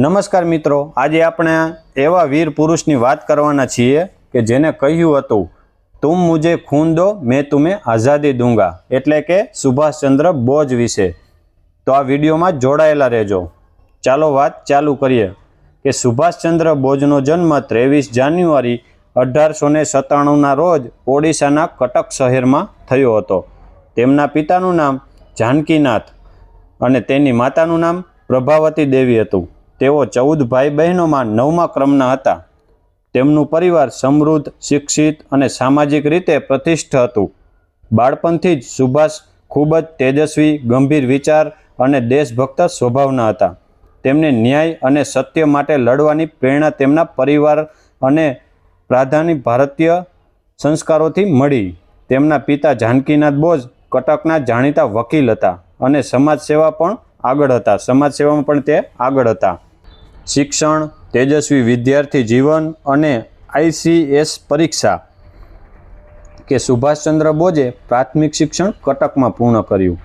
નમસ્કાર મિત્રો, આજે આપણે એવા વીર પુરુષની વાત કરવાના છીએ કે જેને કહ્યું હતું તુમ મુझे ખૂન દો મેં तुम्हें આઝાદી दूंगा, એટલે કે સુભાષચંદ્ર બોઝ વિશે। તો આ વિડીયોમાં જોડાયેલા રહેજો। ચાલો વાત ચાલુ કરીએ કે સુભાષચંદ્ર બોઝનો જન્મ 23 જાન્યુઆરી 1897ના રોજ ઓડિશાના કટક શહેરમાં થયો હતો। તેમના પિતાનું નામ જાનકીનાથ અને તેની માતાનું નામ પ્રભાવતી દેવી હતું। તેઓ 14 ભાઈ બહેનોમાં 9મા ક્રમના હતા। તેમનું પરિવાર સમૃદ્ધ, શિક્ષિત અને સામાજિક રીતે પ્રતિષ્ઠિત હતું। બાળપણથી જ સુભાષ ખૂબ જ તેજસ્વી, ગંભીર વિચાર અને દેશભક્ત સ્વભાવના હતા। તેમને ન્યાય અને સત્ય માટે લડવાની પ્રેરણા તેમના પરિવાર અને પ્રાધાન્ય ભારતીય સંસ્કારોથી મળી। તેમના પિતા જાનકીનાથ બોઝ કટકના જાણીતા વકીલ હતા અને સમાજસેવામાં પણ તે આગળ હતા। શિક્ષણ, તેજસ્વી વિદ્યાર્થી જીવન અને ICS પરીક્ષા કે સુભાષચંદ્ર બોઝે પ્રાથમિક શિક્ષણ કટકમાં પૂર્ણ કર્યું।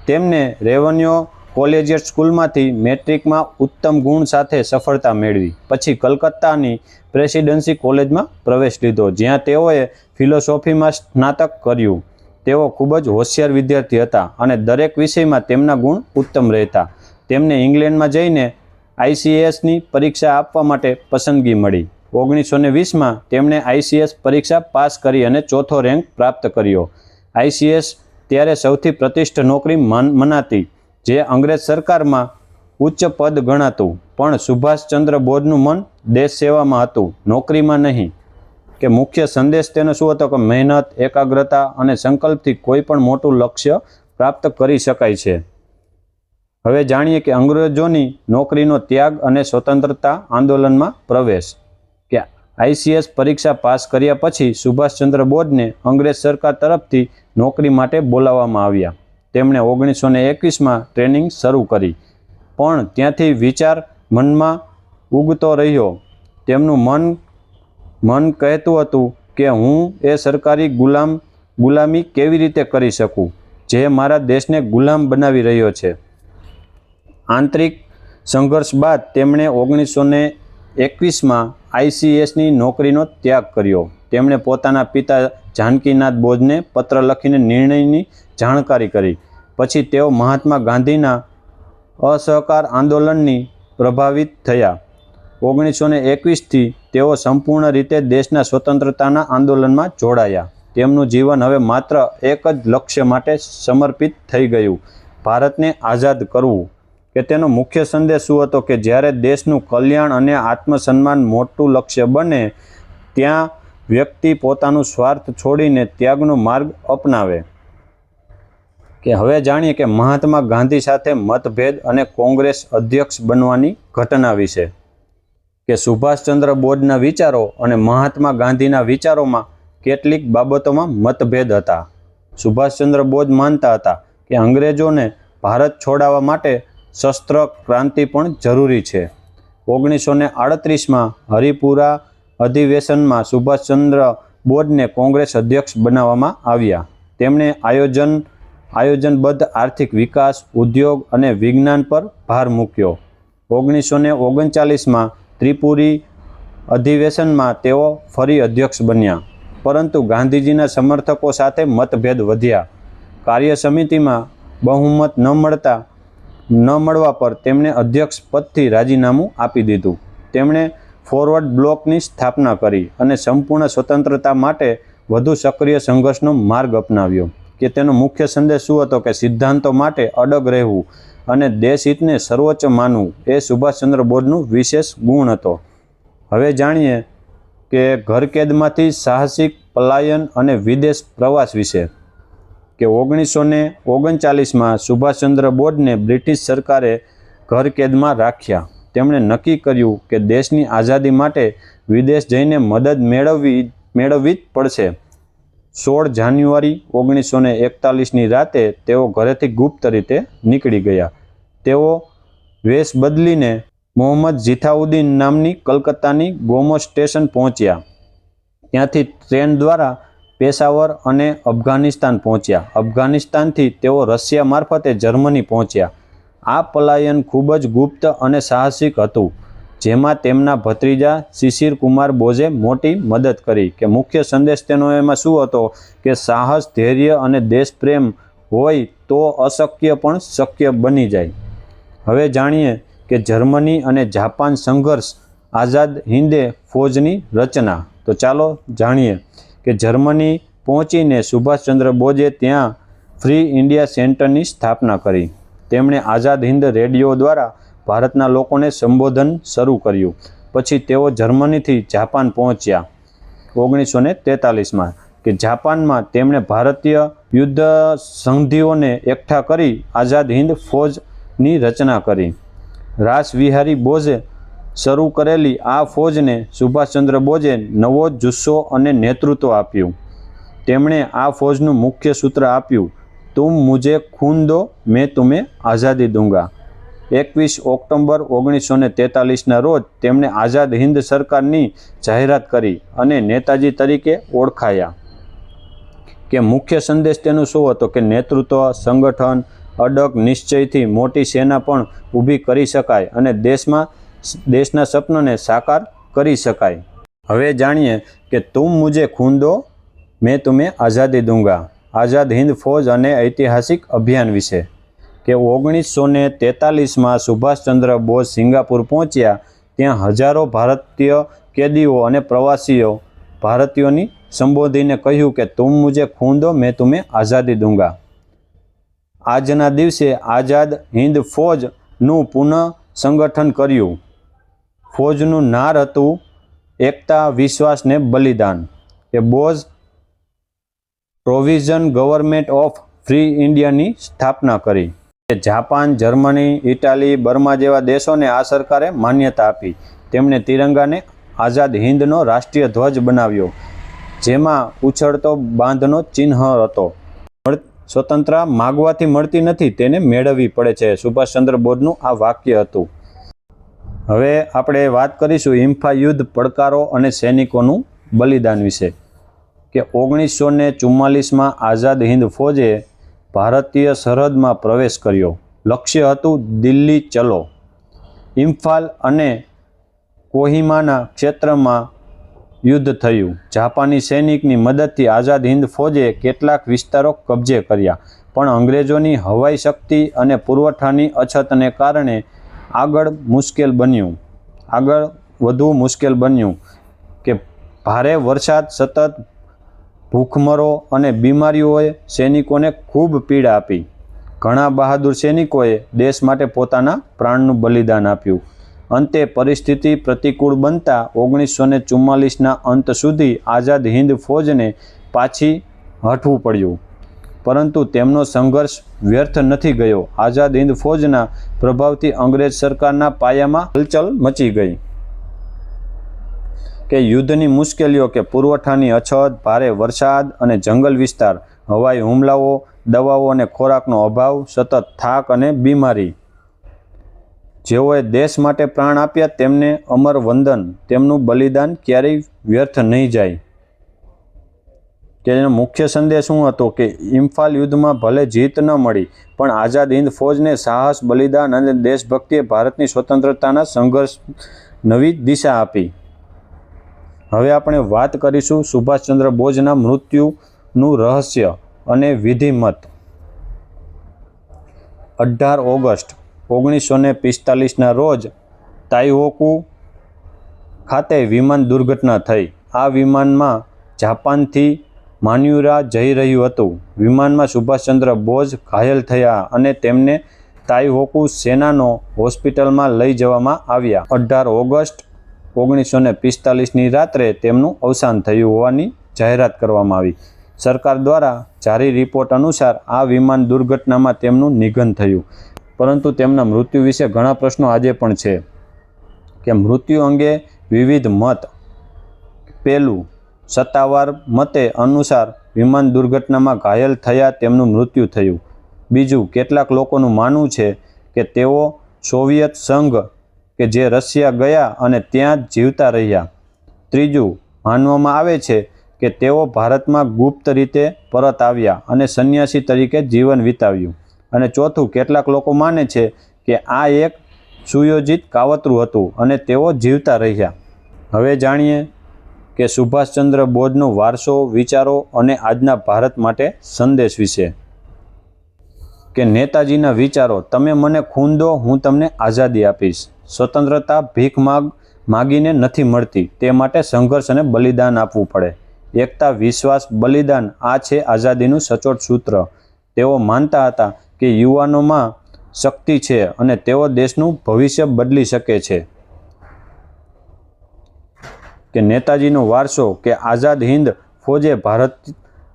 તેમને રેવન્યુ કોલેજિયેટ સ્કૂલમાંથી મેટ્રિકમાં ઉત્તમ ગુણ સાથે સફળતા મેળવી। પછી કલકત્તાની પ્રેસિડેન્સી કોલેજમાં પ્રવેશ લીધો, જ્યાં તેઓએ ફિલોસોફીમાં સ્નાતક કર્યું। તેઓ ખૂબ જ હોશિયાર વિદ્યાર્થી હતા અને દરેક વિષયમાં તેમના ગુણ ઉત્તમ રહેતા। તેમને ઇંગ્લેન્ડમાં જઈને ICSની પરીક્ષા આપવા માટે પસંદગી મળી। 1920માં તેમણે ICS પરીક્ષા પાસ કરી અને ચોથો રેન્ક પ્રાપ્ત કર્યો। ICS ત્યારે સૌથી પ્રતિષ્ઠિત નોકરી મનાતી, જે અંગ્રેજ સરકારમાં ઉચ્ચ પદ ગણાતું। પણ સુભાષચંદ્ર બોઝનું મન દેશ સેવામાં હતું, નોકરીમાં નહીં। કે મુખ્ય સંદેશ તેનો શું હતો કે મહેનત, એકાગ્રતા અને સંકલ્પથી કોઈ પણ મોટું લક્ષ્ય પ્રાપ્ત કરી શકાય છે। હવે જાણીએ કે અંગ્રેજોની નોકરીનો ત્યાગ અને સ્વતંત્રતા આંદોલનમાં પ્રવેશ। કે ICS પરીક્ષા પાસ કર્યા પછી સુભાષચંદ્ર બોઝને અંગ્રેજ સરકાર તરફથી નોકરી માટે બોલાવવામાં આવ્યા। તેમણે 1921માં ટ્રેનિંગ શરૂ કરી, પણ ત્યાંથી વિચાર મનમાં ઉગતો રહ્યો। તેમનું મન કહેતું હતું કે હું એ સરકારી ગુલામી કેવી રીતે કરી શકું, જે મારા દેશને ગુલામ બનાવી રહ્યો છે। આંતરિક સંઘર્ષ બાદ તેમણે 1921માં ICSની નોકરીનો ત્યાગ કર્યો। તેમણે પોતાના પિતા જાનકીનાથ બોઝને પત્ર લખીને નિર્ણયની જાણકારી કરી। પછી તેઓ મહાત્મા ગાંધીના અસહકાર આંદોલનથી પ્રભાવિત થયા। 1921થી તેઓ સંપૂર્ણ રીતે દેશના સ્વતંત્રતાના આંદોલનમાં જોડાયા। તેમનું જીવન હવે માત્ર એક જ લક્ષ્ય માટે સમર્પિત થઈ ગયું, ભારતને આઝાદ કરવું। કે તેનો મુખ્ય સંદેશ શું હતો કે જ્યારે દેશનું કલ્યાણ અને આત્મસન્માન મોટું લક્ષ્ય બને, ત્યાં વ્યક્તિ પોતાનું સ્વાર્થ છોડીને ત્યાગનો માર્ગ અપનાવે। કે હવે જાણીએ કે મહાત્મા ગાંધી સાથે મતભેદ અને કોંગ્રેસ અધ્યક્ષ બનવાની ઘટના વિશે। કે સુભાષચંદ્ર બોઝના વિચારો અને મહાત્મા ગાંધીના વિચારોમાં કેટલીક બાબતોમાં મતભેદ હતા। સુભાષચંદ્ર બોઝ માનતા હતા કે અંગ્રેજોને ભારત છોડાવવા માટે શસ્ત્ર ક્રાંતિ પણ જરૂરી છે। 1938માં હરિપુરા અધિવેશનમાં સુભાષચંદ્ર બોઝને કોંગ્રેસ અધ્યક્ષ બનાવવામાં આવ્યા। તેમણે આયોજનબદ્ધ આર્થિક વિકાસ, ઉદ્યોગ અને વિજ્ઞાન પર ભાર મૂક્યો। 1939માં ત્રિપુરી અધિવેશનમાં તેઓ ફરી અધ્યક્ષ બન્યા, પરંતુ ગાંધીજીના સમર્થકો સાથે મતભેદ વધ્યા। કાર્ય સમિતિમાં બહુમત ન મળવા પર તેમણે અધ્યક્ષ પદથી રાજીનામું આપી દીધું। તેમણે ફોરવર્ડ બ્લોકની સ્થાપના કરી અને સંપૂર્ણ સ્વતંત્રતા માટે વધુ સક્રિય સંઘર્ષનો માર્ગ અપનાવ્યો। કે તેનો મુખ્ય સંદેશ શું હતો કે સિદ્ધાંતો માટે અડગ રહેવું અને દેશહિતને સર્વોચ્ચ માનવું એ સુભાષચંદ્ર બોઝનું વિશેષ ગુણ હતો। હવે જાણીએ કે ઘરકેદમાંથી સાહસિક પલાયન અને વિદેશ પ્રવાસ વિશે। કે 1939માં સુભાષચંદ્ર બોઝને બ્રિટિશ સરકારે ઘરકેદમાં રાખ્યા। તેમણે નક્કી કર્યું કે દેશની આઝાદી માટે વિદેશ જઈને મદદ મેળવવી જ પડશે। 16 જાન્યુઆરી 1941ની રાતે તેઓ ઘરેથી ગુપ્ત રીતે નીકળી ગયા। તેઓ વેશ બદલીને મોહમ્મદ ઝિયાઉદ્દીન નામની કલકત્તાની ગોમો સ્ટેશન પહોંચ્યા। ત્યાંથી ટ્રેન દ્વારા પેશાવર અને અફઘાનિસ્તાન પહોંચ્યા। અફઘાનિસ્તાનથી તેઓ રશિયા મારફતે જર્મની પહોંચ્યા। આ પલાયન ખૂબ જ ગુપ્ત અને સાહસિક હતું, જેમાં તેમના ભત્રીજા શિશિર કુમાર બોઝે મોટી મદદ કરી. કે મુખ્ય સંદેશ તેનો એમાં શું હતો કે સાહસ, ધૈર્ય અને દેશપ્રેમ હોય તો અશક્ય પણ શક્ય બની જાય. હવે જાણીએ કે જર્મની અને જાપાન સંઘર્ષ, આઝાદ હિંદ ફૌજની રચના. તો ચાલો જાણીએ કે જર્મની પહોંચીને સુભાષચંદ્ર બોઝે ત્યાં ફ્રી ઇન્ડિયા સેન્ટરની સ્થાપના કરી. તેમણે આઝાદ હિંદ રેડિયો દ્વારા ભારતના લોકોને સંબોધન શરૂ કર્યું. પછી તેઓ જર્મનીથી જાપાન પહોંચ્યા 1943માં. કે જાપાનમાં તેમણે ભારતીય યુદ્ધ સંધિઓને એકઠા કરી આઝાદ હિંદ ફૌજની રચના કરી. રાસવિહારી બોઝે શરૂ કરેલી આ ફૌજને સુભાષચંદ્ર બોઝે નવો જુસ્સો અને નેતૃત્વ આપ્યું. તેમણે આ ફૌજનું મુખ્ય સૂત્ર આપ્યું, તુમ મુझे खून दो मैं तुम्हें आज़ादी दूंगा. 21 ઓક્ટોબર 1943ના રોજ તેમણે આઝાદ હિંદ સરકારની જાહેરાત કરી અને નેતાજી તરીકે ઓળખાયા. કે મુખ્ય સંદેશ તેનું શું હતો કે નેતૃત્વ, સંગઠન, અડગ નિશ્ચયથી મોટી સેના પણ ઊભી કરી શકાય અને દેશના સપનાને સાકાર કરી શકાય. હવે જાણીએ કે તુમ મુझे खून दो मैं तुम्हें आज़ादी दूंगा, આઝાદ હિંદ ફૌજ અને ઐતિહાસિક અભિયાન વિશે. કે 1943માં સુભાષચંદ્ર બોઝ સિંગાપુર પહોંચ્યા. ત્યાં હજારો ભારતીય કેદીઓ અને પ્રવાસીઓ ભારતીયોની સંબોધીને કહ્યું કે તુમ મુझे खून दो मैं तुम्हें आज़ादी दूंगा. આજના દિવસે આઝાદ હિંદ ફૌજનું પુનઃ સંગઠન કર્યું. ફૌજનું નાર હતું એકતા, વિશ્વાસ ને બલિદાન. કે Bose provision government of free ઇન્ડિયાની સ્થાપના કરી. જાપાન, જર્મની, ઇટાલી, બર્મા જેવા દેશોને આ સરકારે માન્યતા આપી. તેમણે તિરંગાને આઝાદ હિંદનો રાષ્ટ્રીય ધ્વજ બનાવ્યો, જેમાં ઉછળતો બાંધનો ચિહ્ન હતો. સ્વતંત્રતા માગવાથી મળતી નથી, તેને મેળવવી પડે છે, સુભાષચંદ્ર બોઝનું આ વાક્ય હતું. હવે આપણે વાત કરીશું ઇમ્ફાલ યુદ્ધ, પડકારો અને સૈનિકોનું બલિદાન વિશે. કે 1944માં આઝાદ હિંદ ફૌજે ભારતીય સરહદમાં પ્રવેશ કર્યો. લક્ષ્ય હતું દિલ્હી ચલો. ઇમ્ફાલ અને કોહિમાના ક્ષેત્રમાં યુદ્ધ થયું. જાપાની સૈનિકની મદદથી આઝાદ હિંદ ફૌજે કેટલાક વિસ્તારો કબજે કર્યા, પણ અંગ્રેજોની હવાઈ શક્તિ અને પુરવઠાની અછતને કારણે આગળ વધુ મુશ્કેલ બન્યું. કે ભારે વરસાદ, સતત ભૂખમરો અને બીમારીઓએ સૈનિકોને ખૂબ પીડા આપી. ઘણા બહાદુર સૈનિકોએ દેશ માટે પોતાના પ્રાણનું બલિદાન આપ્યું. અંતે પરિસ્થિતિ પ્રતિકૂળ બનતા 1944ના અંત સુધી આઝાદ હિંદ ફૌજને પાછી હટવું પડ્યું, પરંતુ તેમનો સંઘર્ષ વ્યર્થ નથી ગયો. આઝાદ હિંદ ફૌજના પ્રભાવથી અંગ્રેજ સરકારના પાયામાં હલચલ મચી ગઈ. કે યુદ્ધની મુશ્કેલીઓ, કે પુરવઠાની અછત, ભારે વરસાદ અને જંગલ વિસ્તાર, હવાઈ હુમલાઓ, દવાઓ અને ખોરાકનો અભાવ, સતત થાક અને બીમારી. જેઓએ દેશ માટે પ્રાણ આપ્યા તેમને અમર વંદન. તેમનું બલિદાન ક્યારેય વ્યર્થ નહીં જાય. કે એનો મુખ્ય સંદેશ શું હતો કે ઇમ્ફાલ યુદ્ધમાં ભલે જીત ન મળી, પણ આઝાદ હિંદ ફૌજને સાહસ, બલિદાન અને દેશભક્તિએ ભારતની સ્વતંત્રતાના સંઘર્ષ નવી દિશા આપી. હવે આપણે વાત કરીશું સુભાષચંદ્ર બોઝના મૃત્યુનું રહસ્ય અને વિધિમત. 18 ઓગસ્ટ 1945ના રોજ તાઈહોકુ ખાતે વિમાન દુર્ઘટના થઈ. આ વિમાનમાં જાપાનથી માન્યુરા જઈ રહ્યું હતું. વિમાનમાં સુભાષચંદ્ર બોઝ ઘાયલ થયા અને તેમને તાઈહોકુ સેનાનો હોસ્પિટલમાં લઈ જવામાં આવ્યા. 18 ઓગસ્ટ 1945ની રાત્રે તેમનું અવસાન થયું હોવાની જાહેરાત કરવામાં આવી. સરકાર દ્વારા જારી રિપોર્ટ અનુસાર આ વિમાન દુર્ઘટનામાં તેમનું નિધન થયું, પરંતુ તેમના મૃત્યુ વિશે ઘણા પ્રશ્નો આજે પણ છે. કે મૃત્યુ અંગે વિવિધ મત. પહેલું, સત્તાવાર મતે અનુસાર વિમાન દુર્ઘટનામાં ઘાયલ થયા તેમનું મૃત્યુ થયું. બીજું, કેટલાક લોકોનું માનવું છે કે તેઓ સોવિયત સંઘ કે જે રશિયા ગયા અને ત્યાં જ જીવતા રહ્યા. ત્રીજું, માનવામાં આવે છે કે તેઓ ભારતમાં ગુપ્ત રીતે પરત આવ્યા અને સંન્યાસી તરીકે જીવન વિતાવ્યું. અને ચોથું, કેટલાક લોકો માને છે કે આ એક સુયોજિત કાવતરું હતું અને તેઓ જીવતા રહ્યા. હવે જાણીએ કે સુભાષચંદ્ર બોઝનો વારસો, વિચારો અને આજના ભારત માટે સંદેશ વિશે. કે નેતાજીના વિચારો: તમે મને ખૂન દો, હું તમને આઝાદી આપીશ. સ્વતંત્રતા ભીખ માગીને નથી મળતી, તે માટે સંઘર્ષ અને બલિદાન આપવું પડે. એકતા, વિશ્વાસ, બલિદાન, આ છે આઝાદીનું સચોટ સૂત્ર. તેઓ માનતા હતા કે યુવાનોમાં શક્તિ છે અને તેઓ દેશનું ભવિષ્ય બદલી શકે છે. કે નેતાજીનો વારસો: કે આઝાદ હિન્દ ફૌજે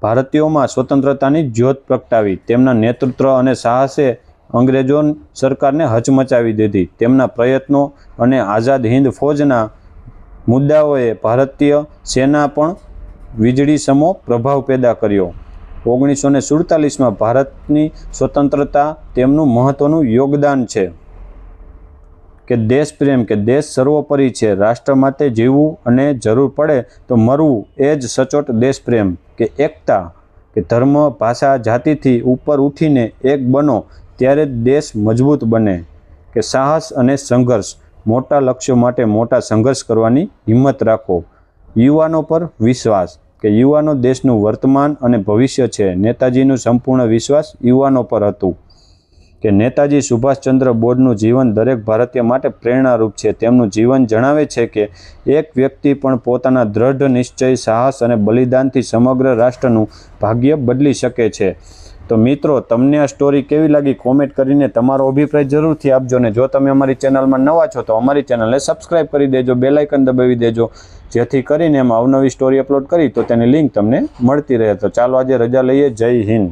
ભારતીયોમાં સ્વતંત્રતાની જ્યોત પ્રગટાવી. તેમના નેતૃત્વ અને સાહસે અંગ્રેજો સરકારને હચમચાવી દીધી. તેમના પ્રયત્નો અને આઝાદ હિન્દ ફૌજના મુદ્દાઓએ ભારતીય સેના પણ વીજળી સમો પ્રભાવ પેદા કર્યો. 1947માં ભારતની સ્વતંત્રતા તેમનું મહત્વનું યોગદાન છે. કે દેશપ્રેમ: કે દેશ સર્વોપરી છે, રાષ્ટ્ર માટે જીવવું અને જરૂર પડે તો મરવું એ જ સચોટ દેશપ્રેમ. કે એકતા: કે ધર્મ, ભાષા, જાતિથી ઉપર ઉઠીને એક બનો, ત્યારે જ દેશ મજબૂત બને. કે સાહસ અને સંઘર્ષ: મોટા લક્ષ્યો માટે મોટા સંઘર્ષ કરવાની હિંમત રાખો. યુવાનો પર વિશ્વાસ: કે યુવાનો દેશનું વર્તમાન અને ભવિષ્ય છે. નેતાજીનું સંપૂર્ણ વિશ્વાસ યુવાનો પર હતું. કે નેતાજી સુભાષચંદ્ર બોઝનું જીવન દરેક ભારતીય માટે પ્રેરણારૂપ છે. તેમનું જીવન જણાવે છે કે એક વ્યક્તિ પણ પોતાના દ્રઢ નિશ્ચય, સાહસ અને બલિદાનથી સમગ્ર રાષ્ટ્રનું ભાગ્ય બદલી શકે છે. તો મિત્રો, તમને આ સ્ટોરી કેવી લાગી કોમેન્ટ કરીને તમારો અભિપ્રાય જરૂરથી આપજો. ને જો તમે અમારી ચેનલમાં નવા છો તો અમારી ચેનલને સબસ્ક્રાઈબ કરી દેજો, બેલ આઇકન દબાવી દેજો, જેથી કરીને એમાં અવનવી સ્ટોરી અપલોડ કરી તો તેની લિંક તમને મળતી રહે. તો ચાલો આજે રજા લઈએ. જય હિન્દ.